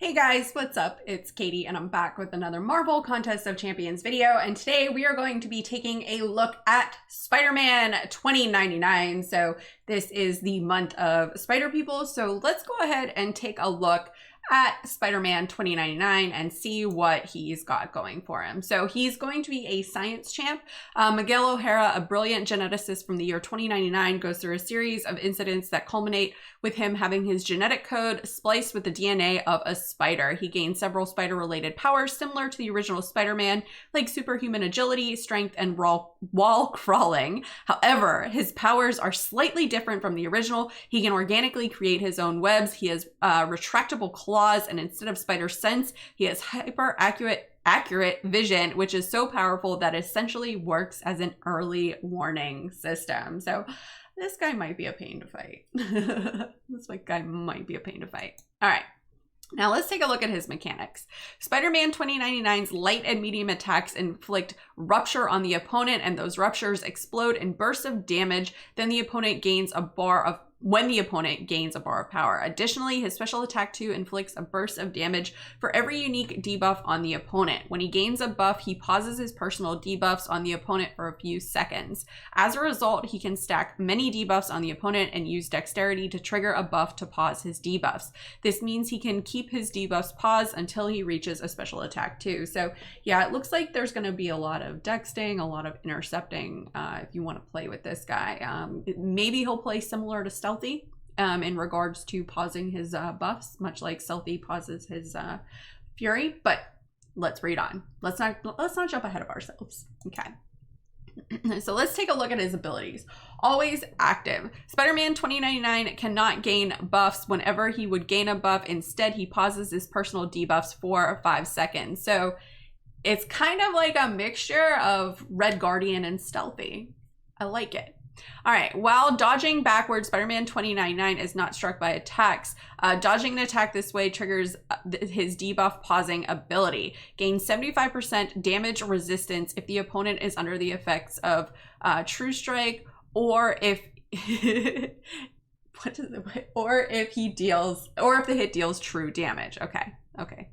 Hey guys, what's up? It's Katie and I'm back with another Marvel Contest of Champions video, and today we are going to be taking a look at Spider-Man 2099. So this is the month of Spider People, so let's go ahead and take a look at Spider-Man 2099 and see what he's got going for him. So he's going to be a science champ. Miguel O'Hara, a brilliant geneticist from the year 2099, goes through a series of incidents that culminate with him having his genetic code spliced with the DNA of a spider. He gains several spider-related powers similar to the original Spider-Man, like superhuman agility, strength, and wall crawling. However, his powers are slightly different from the original. He can organically create his own webs. He has retractable claws, and instead of spider sense, he has hyper accurate vision, which is so powerful that essentially works as an early warning system. So this guy might be a pain to fight. This guy might be a pain to fight. All right. Now let's take a look at his mechanics. Spider-Man 2099's light and medium attacks inflict rupture on the opponent, and those ruptures explode in bursts of damage. Then the opponent gains a bar of power. Additionally, his special attack 2 inflicts a burst of damage for every unique debuff on the opponent. When he gains a buff, he pauses his personal debuffs on the opponent for a few seconds. As a result, he can stack many debuffs on the opponent and use dexterity to trigger a buff to pause his debuffs. This means he can keep his debuffs paused until he reaches a special attack 2. So yeah, it looks like there's going to be a lot of dexting, a lot of intercepting if you want to play with this guy. Maybe he'll play similar to Stealthy in regards to pausing his buffs, much like Stealthy pauses his Fury. But let's read on. Let's not jump ahead of ourselves. Okay. So let's take a look at his abilities. Always active. Spider-Man 2099 cannot gain buffs whenever he would gain a buff. Instead, he pauses his personal debuffs for 5 seconds. So it's kind of like a mixture of Red Guardian and Stealthy. I like it. All right, while dodging backwards, Spider-Man 2099 is not struck by attacks. Dodging an attack this way triggers his debuff pausing ability. Gains 75% damage resistance if the opponent is under the effects of True Strike, or if if the hit deals true damage. Okay,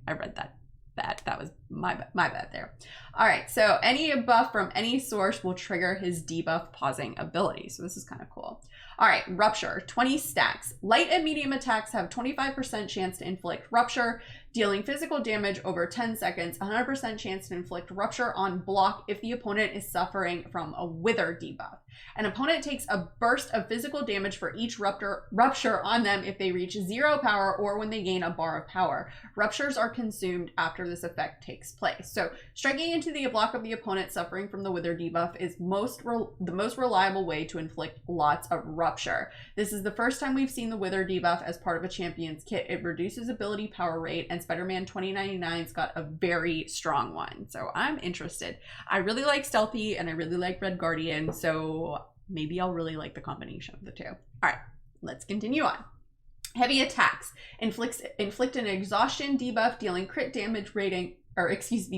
I read that. That was my bad there. All right, so any buff from any source will trigger his debuff pausing ability. So this is kind of cool. All right, Rupture, 20 stacks. Light and medium attacks have 25% chance to inflict Rupture, dealing physical damage over 10 seconds, 100% chance to inflict Rupture on block if the opponent is suffering from a Wither debuff. An opponent takes a burst of physical damage for each rupture on them if they reach 0 power or when they gain a bar of power. Ruptures are consumed after this effect takes place. So striking into the block of the opponent suffering from the Wither debuff is the most reliable way to inflict lots of Rupture. This is the first time we've seen the Wither debuff as part of a champion's kit. It reduces ability power rate, and Spider-Man 2099's got a very strong one. So I'm interested. I really like Stealthy and I really like Red Guardian, so maybe I'll really like the combination of the two. All right, let's continue on. Heavy attacks inflict an exhaustion debuff, dealing crit damage rating,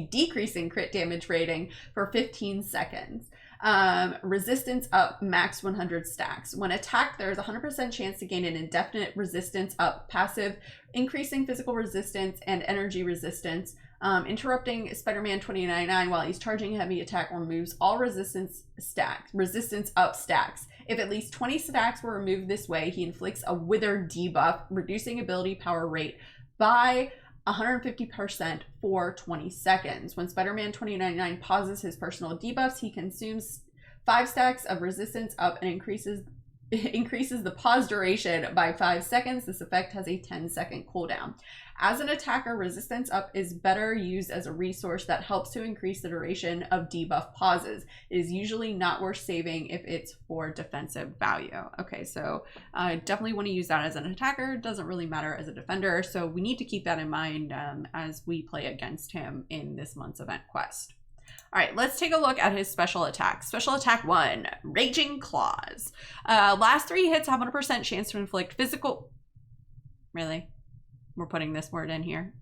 decreasing crit damage rating for 15 seconds. Resistance up, max 100 stacks. When attacked, there's a 100% chance to gain an indefinite resistance up passive, increasing physical resistance and energy resistance. Interrupting Spider-Man 2099 while he's charging a heavy attack removes all resistance up stacks. If at least 20 stacks were removed this way, he inflicts a Wither debuff, reducing ability power rate by 150% for 20 seconds. When Spider-Man 2099 pauses his personal debuffs, he consumes 5 stacks of resistance up and increases the pause duration by 5 seconds. This effect has a 10-second cooldown. As an attacker, resistance up is better used as a resource that helps to increase the duration of debuff pauses. It is usually not worth saving if it's for defensive value. Okay, so I definitely want to use that as an attacker. It doesn't really matter as a defender, so we need to keep that in mind as we play against him in this month's event quest. All right, let's take a look at his special attacks. Special attack 1, Raging Claws. Last 3 hits have 100% chance to inflict physical... Really? We're putting this word in here.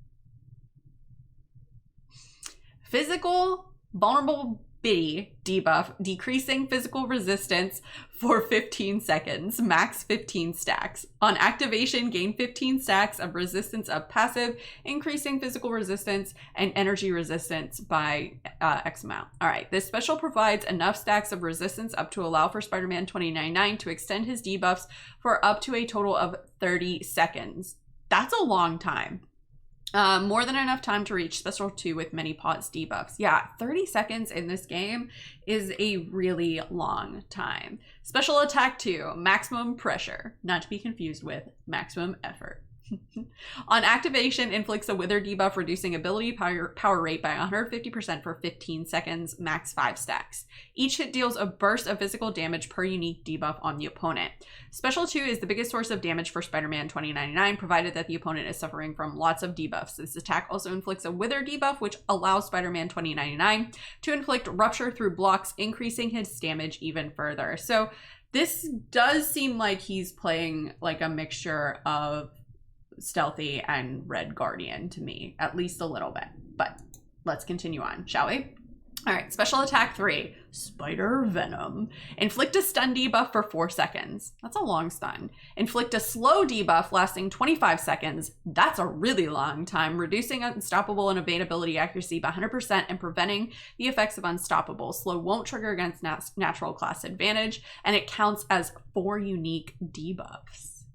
Physical vulnerable bitty debuff, decreasing physical resistance for 15 seconds, max 15 stacks. On activation, gain 15 stacks of resistance of passive, increasing physical resistance and energy resistance by X amount. All right, this special provides enough stacks of resistance up to allow for Spider-Man 2099 to extend his debuffs for up to a total of 30 seconds. That's a long time. More than enough time to reach special 2 with many pause debuffs. Yeah, 30 seconds in this game is a really long time. Special attack 2, maximum pressure, not to be confused with maximum effort. On activation, inflicts a wither debuff, reducing ability power rate by 150% for 15 seconds, max 5 stacks. Each hit deals a burst of physical damage per unique debuff on the opponent. Special 2 is the biggest source of damage for Spider-Man 2099, provided that the opponent is suffering from lots of debuffs. This attack also inflicts a wither debuff, which allows Spider-Man 2099 to inflict rupture through blocks, increasing his damage even further. So this does seem like he's playing like a mixture of Stealthy and Red Guardian to me, at least a little bit. But let's continue on, shall we? All right, special attack 3, Spider Venom. Inflict a stun debuff for 4 seconds. That's a long stun. Inflict a slow debuff lasting 25 seconds. That's a really long time, reducing unstoppable and evadability accuracy by 100% and preventing the effects of unstoppable. Slow won't trigger against natural class advantage, and it counts as 4 unique debuffs.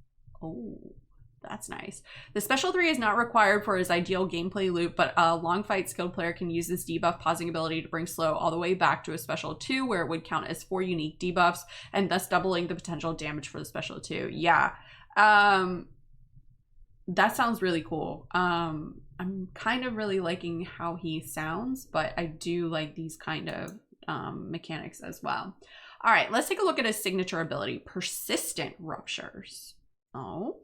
Oh. That's nice. The special 3 is not required for his ideal gameplay loop, but a long fight skilled player can use this debuff pausing ability to bring slow all the way back to a special 2, where it would count as 4 unique debuffs, and thus doubling the potential damage for the special 2. Yeah. That sounds really cool. I'm kind of really liking how he sounds, but I do like these kind of mechanics as well. All right, let's take a look at his signature ability, Persistent Ruptures. Oh.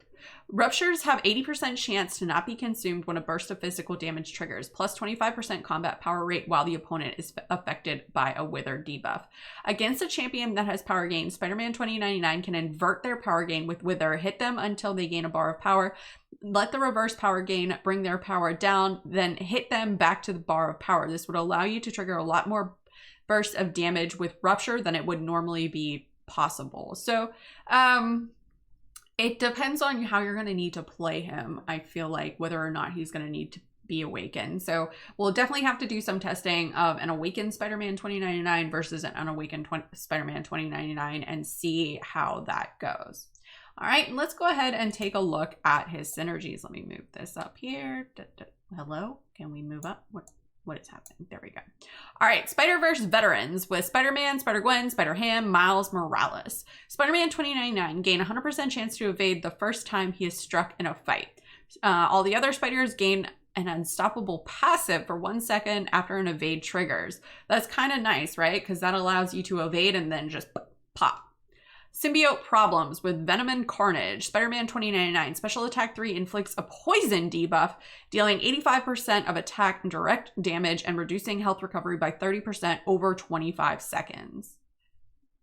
Ruptures have 80% chance to not be consumed when a burst of physical damage triggers, plus 25% combat power rate while the opponent is affected by a wither debuff. Against a champion that has power gain, Spider-Man 2099 can invert their power gain with wither, hit them until they gain a bar of power, let the reverse power gain bring their power down, then hit them back to the bar of power. This would allow you to trigger a lot more bursts of damage with Rupture than it would normally be possible. So, it depends on how you're going to need to play him, I feel like, whether or not he's going to need to be awakened. So we'll definitely have to do some testing of an awakened Spider-Man 2099 versus an unawakened Spider-Man 2099 and see how that goes. All right, let's go ahead and take a look at his synergies. Let me move this up here. Hello? Can we move up? What is happening? There we go. All right, Spider-Verse veterans with Spider-Man, Spider-Gwen, Spider-Ham, Miles Morales. Spider-Man 2099 gain 100% chance to evade the first time he is struck in a fight. All the other spiders gain an unstoppable passive for 1 second after an evade triggers. That's kind of nice, right? Because that allows you to evade and then just pop. Symbiote problems with Venom and Carnage. Spider-Man 2099 special attack 3 inflicts a poison debuff, dealing 85% of attack and direct damage and reducing health recovery by 30% over 25 seconds.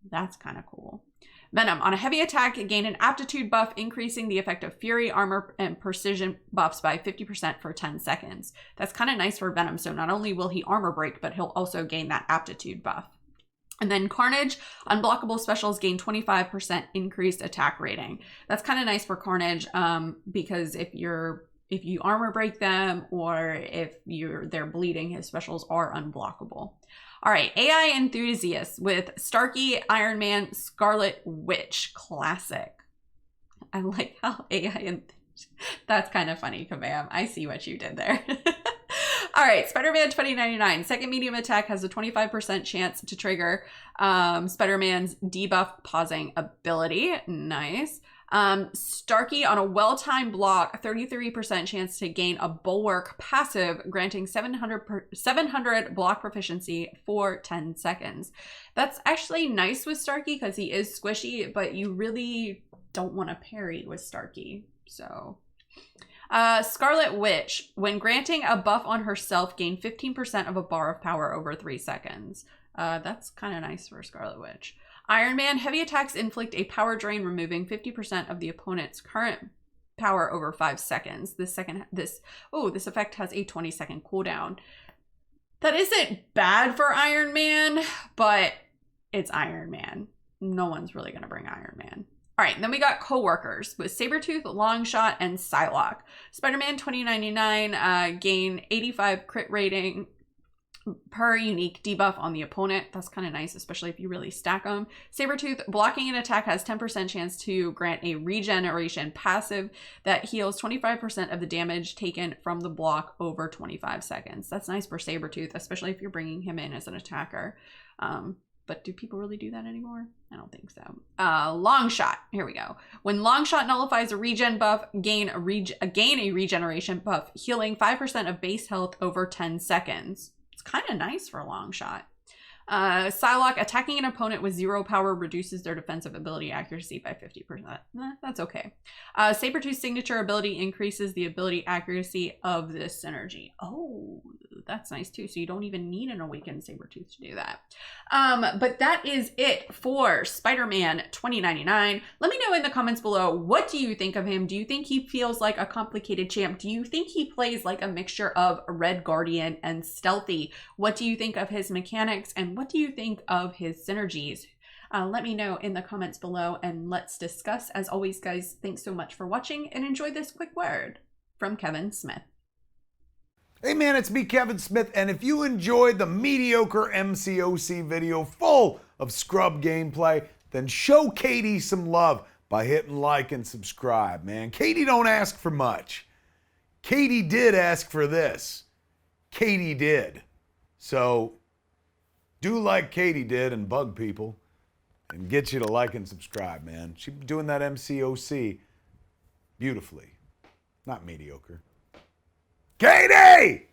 That's kind of cool. Venom, on a heavy attack, gain an aptitude buff, increasing the effect of fury, armor, and precision buffs by 50% for 10 seconds. That's kind of nice for Venom, so not only will he armor break, but he'll also gain that aptitude buff. And then Carnage, unblockable specials gain 25% increased attack rating. That's kind of nice for Carnage, because if you armor break them or if they're bleeding, his specials are unblockable. All right, AI enthusiasts with Starkey, Iron Man, Scarlet Witch, classic. I like how AI that's kind of funny, Kabam. I see what you did there. All right, Spider-Man 2099. Second medium attack has a 25% chance to trigger Spider-Man's debuff pausing ability. Nice. Starkey on a well-timed block, 33% chance to gain a bulwark passive, granting 700 block proficiency for 10 seconds. That's actually nice with Starkey because he is squishy, but you really don't want to parry with Starkey. So... Scarlet Witch, when granting a buff on herself, gain 15% of a bar of power over 3 seconds. That's kind of nice for Scarlet Witch. Iron Man, heavy attacks inflict a power drain, removing 50% of the opponent's current power over 5 seconds. This effect has a 20-second cooldown. That isn't bad for Iron Man, but it's Iron Man. No one's really going to bring Iron Man. All right, then we got coworkers with Sabretooth, Longshot, and Psylocke. Spider-Man 2099 gain 85 crit rating per unique debuff on the opponent. That's kind of nice, especially if you really stack them. Sabretooth, blocking an attack has 10% chance to grant a regeneration passive that heals 25% of the damage taken from the block over 25 seconds. That's nice for Sabretooth, especially if you're bringing him in as an attacker. But do people really do that anymore? I don't think so. Longshot. Here we go. When Longshot nullifies a regen buff, gain a regeneration buff, healing 5% of base health over 10 seconds. It's kind of nice for a Longshot. Psylocke, attacking an opponent with 0 power reduces their defensive ability accuracy by 50%. That's okay. Sabretooth's signature ability increases the ability accuracy of this synergy. Oh, that's nice too. So you don't even need an awakened Sabretooth to do that. But that is it for Spider-Man 2099. Let me know in the comments below, what do you think of him? Do you think he feels like a complicated champ? Do you think he plays like a mixture of Red Guardian and Stealthy? What do you think of his mechanics, and what do you think of his synergies? Let me know in the comments below and let's discuss. As always, guys, thanks so much for watching and enjoy this quick word from Kevin Smith. Hey man, it's me, Kevin Smith, and if you enjoyed the mediocre Mcoc video full of scrub gameplay, then show Katy some love by hitting like and subscribe, man. Katy don't ask for much. Katy did ask for this. Katy did. So do like Katy did and bug people and get you to like and subscribe, man. She's doing that Mcoc beautifully, not mediocre. Katy!